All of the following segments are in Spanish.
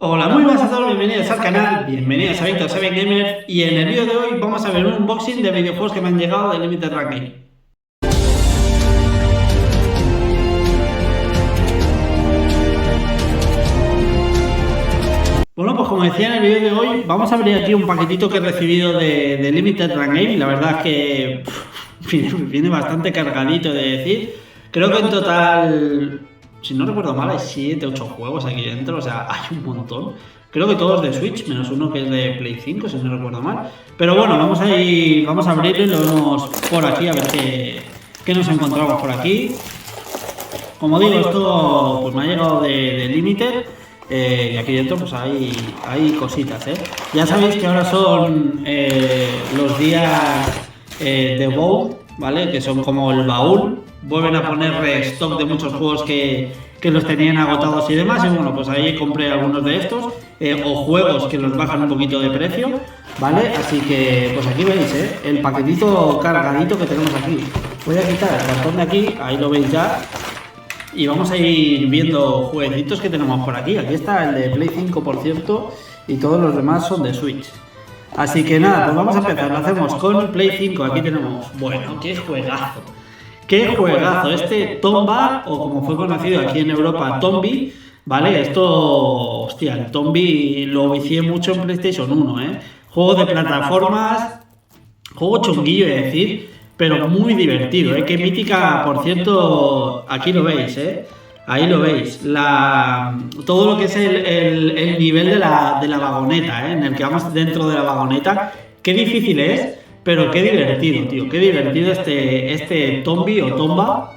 Hola, muy buenas a todos, bienvenidos al canal, bienvenidos a Víctor Seven Gamer y en el vídeo de hoy vamos a ver un unboxing de videojuegos que me han llegado de Limited Run Game. Bueno, pues como decía en el vídeo de hoy, vamos a abrir aquí un paquetito que he recibido de Limited Run Game. La verdad es que viene bastante cargadito de decir. Creo que en total, si no recuerdo mal, hay 7, 8 juegos aquí dentro, o sea, hay un montón. Creo que todos de Switch, menos uno que es de Play 5, si no recuerdo mal. Pero bueno, vamos a abrirlo y lo vemos por aquí, a ver qué nos encontramos por aquí. Como digo, esto pues me ha llegado de Limited. Y aquí dentro pues hay cositas, ¿eh? Ya sabéis que ahora son los días de Bowl, ¿vale? Que son como el baúl. Vuelven a poner stock de muchos juegos que los tenían agotados y demás. Y bueno, pues ahí compré algunos de estos. O juegos que los bajan un poquito de precio, ¿vale? Así que pues aquí veis, ¿eh? El paquetito cargadito que tenemos aquí. Voy a quitar el cartón de aquí, ahí lo veis ya. Y vamos a ir viendo jueguitos que tenemos por aquí. Aquí está el de Play 5, por cierto, y todos los demás son de Switch. Así que nada, pues vamos a empezar. Lo hacemos con Play 5. Aquí tenemos, bueno, qué juegazo. Qué juegazo. Este Tomba, o como fue conocido aquí en Europa, Tombi, ¿vale? Esto, hostia, el Tombi lo vicié mucho en PlayStation 1, ¿eh? Juego de plataformas, juego chunguillo, es decir, pero muy divertido, ¿eh? Qué mítica, por cierto, aquí lo veis, ¿eh? Ahí lo veis, todo lo que es el nivel de la vagoneta, ¿eh? En el que vamos dentro de la vagoneta. Qué difícil es, pero qué divertido, tío. Qué divertido este Tombi o Tomba.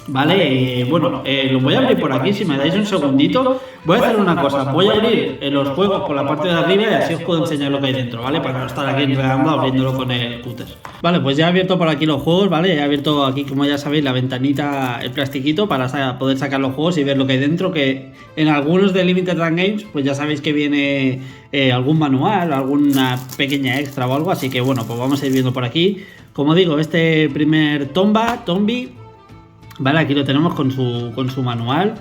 Vale, bueno, lo voy a abrir por aquí, si me dais un segundito. Voy a hacer una cosa, voy a abrir los juegos por la parte de arriba y así os puedo enseñar lo que hay dentro, ¿vale? Para no estar aquí enredando abriéndolo con el cúter. Vale, pues ya he abierto por aquí los juegos, ¿vale? He abierto aquí, como ya sabéis, la ventanita, el plastiquito para poder sacar los juegos y ver lo que hay dentro, que en algunos de Limited Run Games, pues ya sabéis que viene algún manual, alguna pequeña extra o algo, así que bueno, pues vamos a ir viendo por aquí. Como digo, este primer Tombi, vale, aquí lo tenemos con su manual,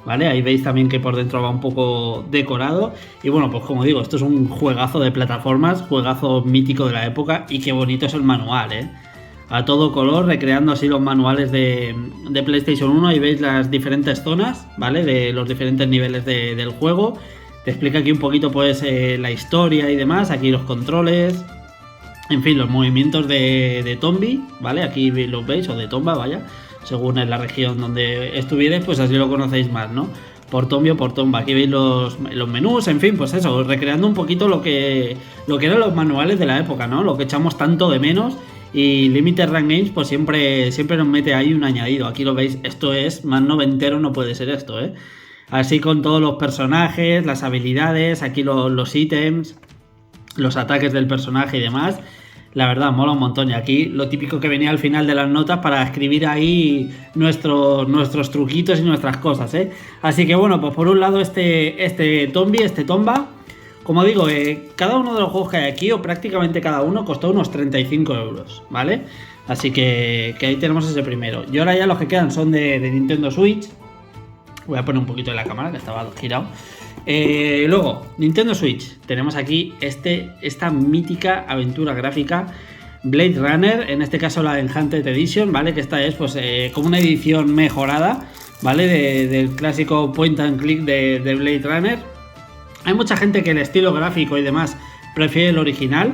¿vale? Ahí veis también que por dentro va un poco decorado. Y bueno, pues como digo, esto es un juegazo de plataformas, juegazo mítico de la época. Y qué bonito es el manual, ¿eh? A todo color, recreando así los manuales de PlayStation 1. Ahí veis las diferentes zonas, ¿vale? De los diferentes niveles del juego. Te explica aquí un poquito pues la historia y demás. Aquí los controles. En fin, los movimientos de Tombi, ¿vale? Aquí los veis, o de Tomba, vaya. Según en la región donde estuvierais, pues así lo conocéis más, ¿no? Por Tombi o por Tomba. Aquí veis los menús, en fin, pues eso, recreando un poquito lo que eran los manuales de la época, ¿no? Lo que echamos tanto de menos. Y Limited Run Games, pues siempre nos mete ahí un añadido. Aquí lo veis, esto es más noventero, no puede ser esto, ¿eh? Así con todos los personajes, las habilidades, aquí los ítems, los ataques del personaje y demás. La verdad, mola un montón. Y aquí lo típico que venía al final de las notas para escribir ahí nuestros truquitos y nuestras cosas, ¿eh? Así que bueno, pues por un lado este Tomba. Como digo, cada uno de los juegos que hay aquí, o prácticamente cada uno, costó unos 35 euros, ¿vale? Así que ahí tenemos ese primero. Y ahora ya los que quedan son de Nintendo Switch. Voy a poner un poquito de la cámara, que estaba girado. Luego, Nintendo Switch. Tenemos aquí esta mítica aventura gráfica Blade Runner, en este caso la Enhanced Edition, ¿vale? Que esta es pues como una edición mejorada, ¿vale? Del clásico point and click de Blade Runner. Hay mucha gente que el estilo gráfico y demás prefiere el original,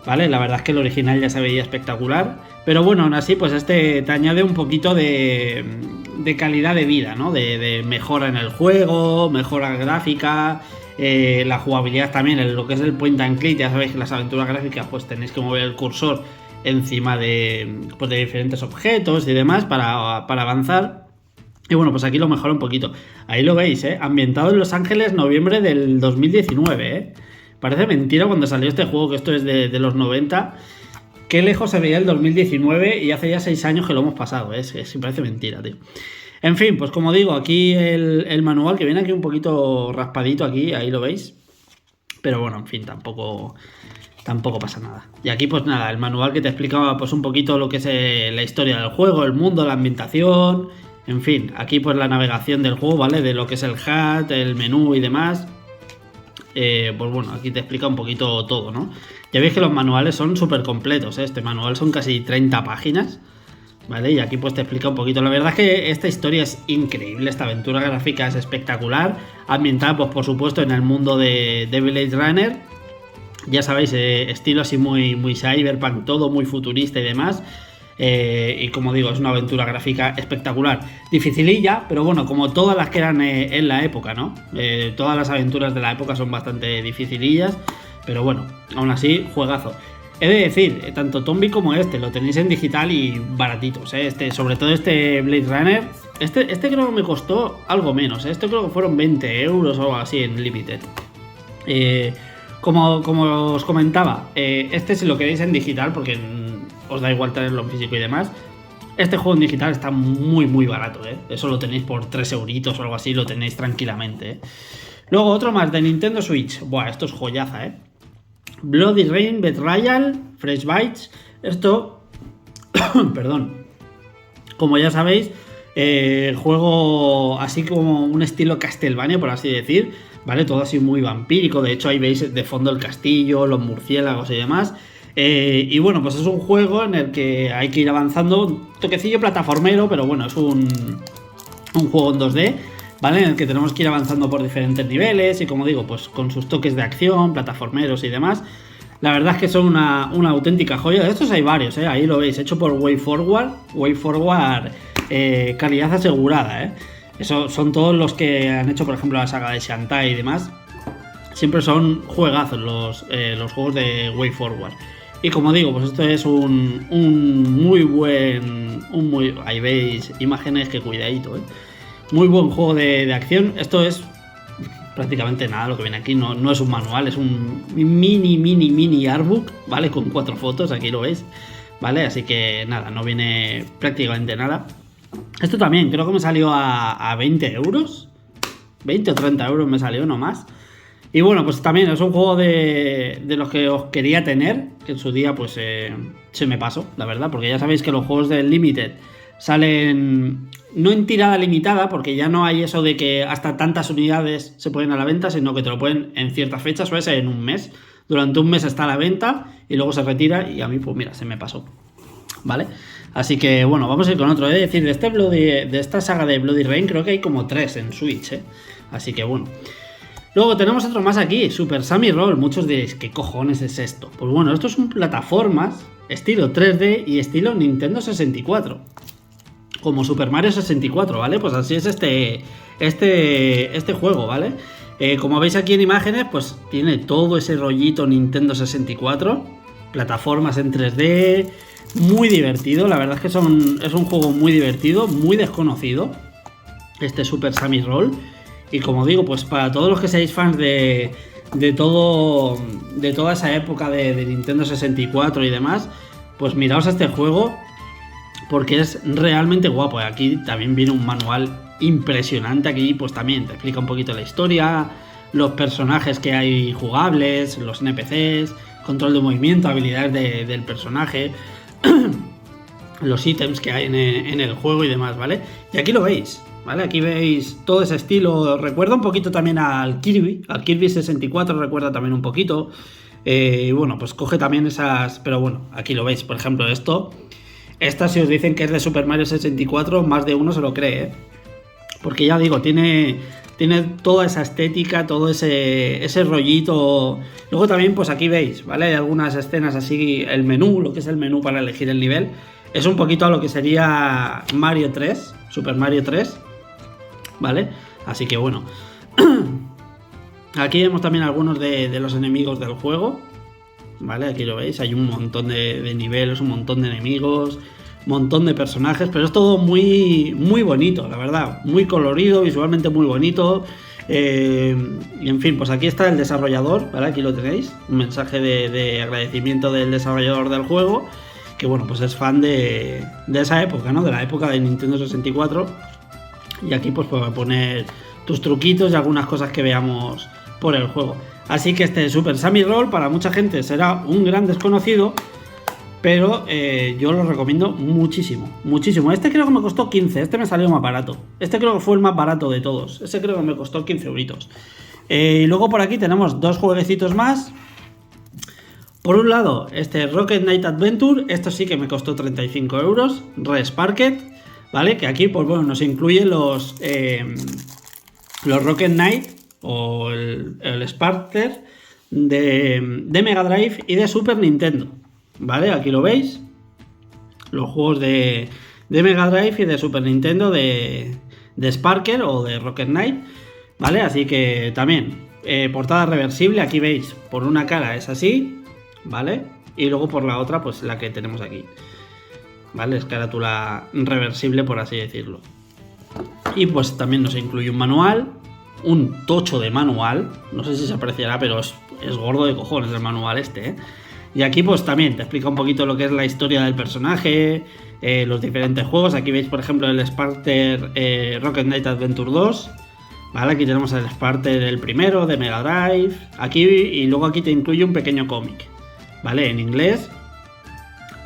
¿vale? La verdad es que el original ya se veía espectacular. Pero bueno, aún así, pues te añade un poquito de calidad de vida, ¿no? De mejora en el juego, mejora gráfica, la jugabilidad también, en lo que es el point and click. Ya sabéis que las aventuras gráficas pues tenéis que mover el cursor encima de diferentes objetos y demás para avanzar. Y bueno, pues aquí lo mejora un poquito. Ahí lo veis, ambientado en Los Ángeles, noviembre del 2019, Parece mentira cuando salió este juego, que esto es de los 90. Qué lejos se veía el 2019 y hace ya 6 años que lo hemos pasado, sí, parece mentira, tío. En fin, pues como digo, aquí el manual, que viene aquí un poquito raspadito aquí, ahí lo veis. Pero bueno, en fin, tampoco pasa nada. Y aquí pues nada, el manual que te explicaba pues un poquito lo que es la historia del juego, el mundo, la ambientación. En fin, aquí pues la navegación del juego, ¿vale? De lo que es el HUD, el menú y demás. pues bueno, aquí te explica un poquito todo, ¿no? Ya veis que los manuales son súper completos, ¿eh? Este manual son casi 30 páginas, ¿vale? Y aquí pues te explica un poquito. La verdad es que esta historia es increíble, esta aventura gráfica es espectacular, ambientada pues por supuesto en el mundo de Blade Runner. Ya sabéis, estilo así muy cyberpunk, todo muy futurista y demás. Y como digo, es una aventura gráfica espectacular. Dificililla, pero bueno, como todas las que eran en la época, ¿no? Todas las aventuras de la época son bastante dificilillas, pero bueno, aún así, juegazo. He de decir, tanto Tombi como este lo tenéis en digital y baratitos, ¿eh? Sobre todo este Blade Runner. Este creo que me costó algo menos, ¿eh? Este creo que fueron 20 euros o algo así en Limited. Como os comentaba, este si lo queréis en digital, porque os da igual tenerlo en físico y demás, este juego en digital está muy barato, ¿eh? Eso lo tenéis por 3 euritos o algo así, lo tenéis tranquilamente, ¿eh? Luego otro más de Nintendo Switch. Buah, esto es joyaza, ¿eh? Bloody Rain, Betrayal, Fresh Bites. Esto, perdón, como ya sabéis, juego así como un estilo Castlevania, por así decir, ¿vale? Todo así muy vampírico. De hecho, ahí veis de fondo el castillo, los murciélagos y demás. Y bueno, pues es un juego en el que hay que ir avanzando, un toquecillo plataformero, pero bueno, es un juego en 2D, ¿vale? En el que tenemos que ir avanzando por diferentes niveles y como digo, pues con sus toques de acción, plataformeros y demás. La verdad es que son una auténtica joya. De estos hay varios, ¿eh? Ahí lo veis, hecho por WayForward, calidad asegurada, ¿eh? Eso son todos los que han hecho, por ejemplo, la saga de Shantae y demás. Siempre son juegazos los juegos de WayForward. Y como digo, pues esto es un muy buen... ahí veis imágenes, que cuidadito, ¿eh? Muy buen juego de acción. Esto es prácticamente nada lo que viene aquí. No es un manual, es un mini artbook, ¿vale? Con 4 fotos, aquí lo veis, ¿vale? Así que nada, no viene prácticamente nada. Esto también creo que me salió a 20 euros. 20 o 30 euros me salió nomás. Y bueno, pues también es un juego de los que os quería tener, que en su día pues se me pasó, la verdad, porque ya sabéis que los juegos del Limited salen no en tirada limitada, porque ya no hay eso de que hasta tantas unidades se ponen a la venta, sino que te lo ponen en ciertas fechas, suele ser en un mes. Durante un mes está a la venta y luego se retira y a mí pues mira, se me pasó, ¿vale? Así que bueno, vamos a ir con otro. He de decir, de esta saga de Bloody Rain creo que hay como 3 en Switch, ¿eh? Así que bueno. Luego tenemos otro más aquí, Super Sammy Roll. Muchos diréis, ¿qué cojones es esto? Pues bueno, esto son plataformas estilo 3D y estilo Nintendo 64. Como Super Mario 64, ¿vale? Pues así es este juego, ¿vale? Como veis aquí en imágenes, pues tiene todo ese rollito Nintendo 64. Plataformas en 3D, muy divertido. La verdad es que es un juego muy divertido, muy desconocido, este Super Sammy Roll. Y como digo, pues para todos los que seáis fans de toda esa época de Nintendo 64 y demás, pues miraos este juego porque es realmente guapo. Aquí también viene un manual impresionante. Aquí pues también te explica un poquito la historia, los personajes que hay jugables, los NPCs, control de movimiento, habilidades del personaje, los ítems que hay en el juego y demás, ¿vale? Y aquí lo veis, ¿vale? Aquí veis todo ese estilo, recuerda un poquito también al Kirby 64, recuerda también un poquito. Bueno, pues coge también esas, pero bueno, aquí lo veis, por ejemplo, esta si os dicen que es de Super Mario 64, más de uno se lo cree, ¿eh? Porque ya digo, tiene toda esa estética, todo ese rollito. Luego también, pues aquí veis, ¿vale? Hay algunas escenas así, el menú, lo que es el menú para elegir el nivel, es un poquito a lo que sería Mario 3, Super Mario 3, ¿vale? Así que bueno. Aquí vemos también algunos de los enemigos del juego, ¿vale? Aquí lo veis, hay un montón de niveles, un montón de enemigos, un montón de personajes, pero es todo muy bonito, la verdad, muy colorido, visualmente muy bonito. Y en fin, pues aquí está el desarrollador, ¿vale? Aquí lo tenéis, un mensaje de agradecimiento del desarrollador del juego, que bueno, pues es fan de esa época, ¿no? De la época de Nintendo 64. Y aquí pues puedes poner tus truquitos y algunas cosas que veamos por el juego. Así que este Super Sammy Roll para mucha gente será un gran desconocido, pero yo lo recomiendo muchísimo, muchísimo. Este creo que me costó 15, este me salió más barato. Este creo que fue el más barato de todos. Este creo que me costó 15 euritos. Y luego por aquí tenemos dos jueguecitos más. Por un lado, este Rocket Knight Adventure, esto sí que me costó 35 euros, Resparked, ¿vale? Que aquí, pues bueno, nos incluye los Rocket Knight o el Sparker de Mega Drive y de Super Nintendo, ¿vale? Aquí lo veis, los juegos de Mega Drive y de Super Nintendo de Sparker o de Rocket Knight, ¿vale? Así que también, portada reversible, aquí veis, por una cara es así, ¿vale? Y luego por la otra, pues la que tenemos aquí, ¿vale? Es carátula reversible, por así decirlo. Y pues también nos incluye un manual, un tocho de manual, no sé si se apreciará, pero es gordo de cojones el manual este, ¿eh? Y aquí pues también te explica un poquito lo que es la historia del personaje, los diferentes juegos. Aquí veis por ejemplo el Sparter Rocket Knight Adventure 2, ¿vale? Aquí tenemos el Sparter el primero de Mega Drive, aquí, y luego aquí te incluye un pequeño cómic, ¿vale? En inglés,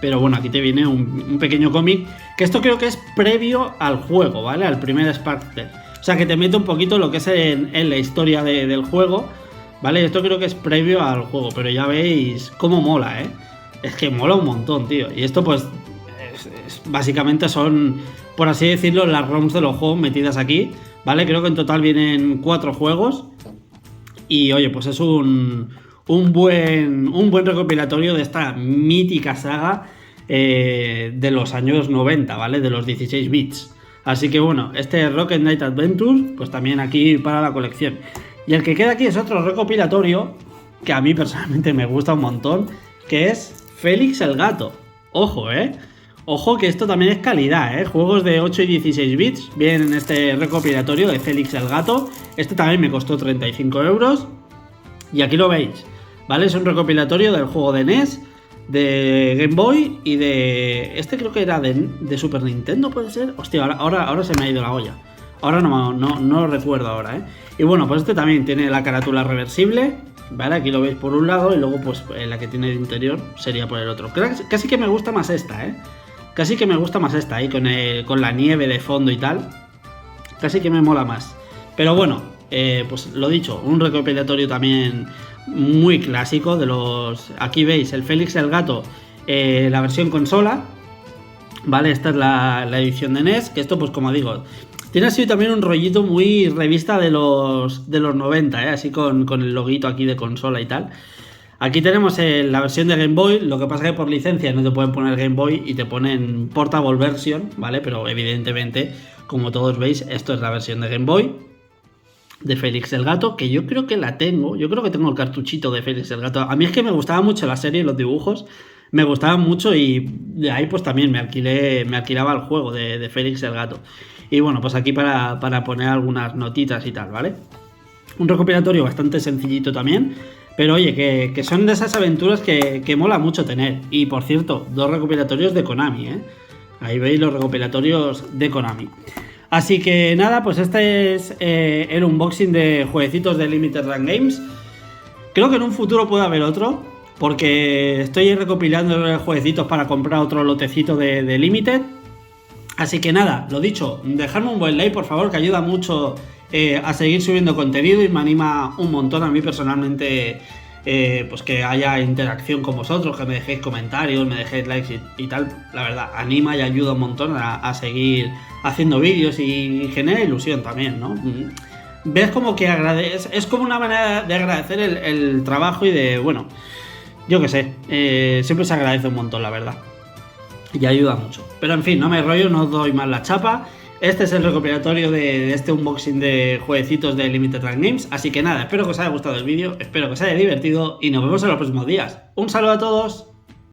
pero bueno, aquí te viene un pequeño cómic, que esto creo que es previo al juego, ¿vale? Al primer Sparter, o sea que te mete un poquito lo que es en la historia del juego, ¿vale? Esto creo que es previo al juego, pero ya veis cómo mola, ¿eh? Es que mola un montón, tío. Y esto pues básicamente son, por así decirlo, las ROMs de los juegos metidas aquí, ¿vale? Creo que en total vienen 4 juegos y oye, pues es un buen recopilatorio de esta mítica saga de los años 90, ¿vale? De los 16 bits. Así que bueno, este Rocket Knight Adventure, pues también aquí para la colección. Y el que queda aquí es otro recopilatorio que a mí personalmente me gusta un montón, que es Félix el Gato. Ojo, ojo que esto también es calidad, juegos de 8 y 16 bits vienen en este recopilatorio de Félix el Gato. Este también me costó 35 euros. Y aquí lo veis, ¿vale? Es un recopilatorio del juego de NES, de Game Boy y de... Este creo que era de Super Nintendo, ¿puede ser? Hostia, ahora se me ha ido la olla. Ahora no lo recuerdo ahora, Y bueno, pues este también tiene la carátula reversible, ¿vale? Aquí lo veis por un lado y luego pues la que tiene de interior sería por el otro. Casi que me gusta más esta, Casi que me gusta más esta, ahí con la nieve de fondo y tal. Casi que me mola más. Pero bueno, pues lo dicho, un recopilatorio también muy clásico de los... Aquí veis el Félix el Gato, la versión consola, ¿vale? Esta es la edición de NES, que esto pues como digo, tiene así también un rollito muy revista de los 90, así con el loguito aquí de consola y tal. Aquí tenemos la versión de Game Boy, lo que pasa es que por licencia no te pueden poner Game Boy y te ponen Portable Version, ¿vale? Pero evidentemente, como todos veis, esto es la versión de Game Boy de Félix el Gato, que yo creo que la tengo, yo creo que tengo el cartuchito de Félix el Gato. A mí es que me gustaba mucho la serie, los dibujos, me gustaban mucho y de ahí pues también me alquilaba el juego de Félix el Gato. Y bueno, pues aquí para poner algunas notitas y tal, ¿vale? Un recopilatorio bastante sencillito también, pero oye, que son de esas aventuras que mola mucho tener. Y por cierto, 2 recopilatorios de Konami, Ahí veis los recopilatorios de Konami. Así que nada, pues este es el unboxing de jueguecitos de Limited Run Games. Creo que en un futuro puede haber otro, porque estoy recopilando jueguecitos para comprar otro lotecito de Limited. Así que nada, lo dicho, dejadme un buen like por favor, que ayuda mucho a seguir subiendo contenido y me anima un montón a mí personalmente, pues que haya interacción con vosotros, que me dejéis comentarios, me dejéis likes y tal. La verdad, anima y ayuda un montón a seguir haciendo vídeos y genera ilusión también, ¿no? Ves como que es como una manera de agradecer el trabajo y de, bueno, yo qué sé, siempre se agradece un montón, la verdad. Y ayuda mucho. Pero en fin, no me rollo, no os doy más la chapa. Este es el recopilatorio de este unboxing de jueguecitos de Limited Run Games. Así que nada, espero que os haya gustado el vídeo, espero que os haya divertido y nos vemos en los próximos días. Un saludo a todos.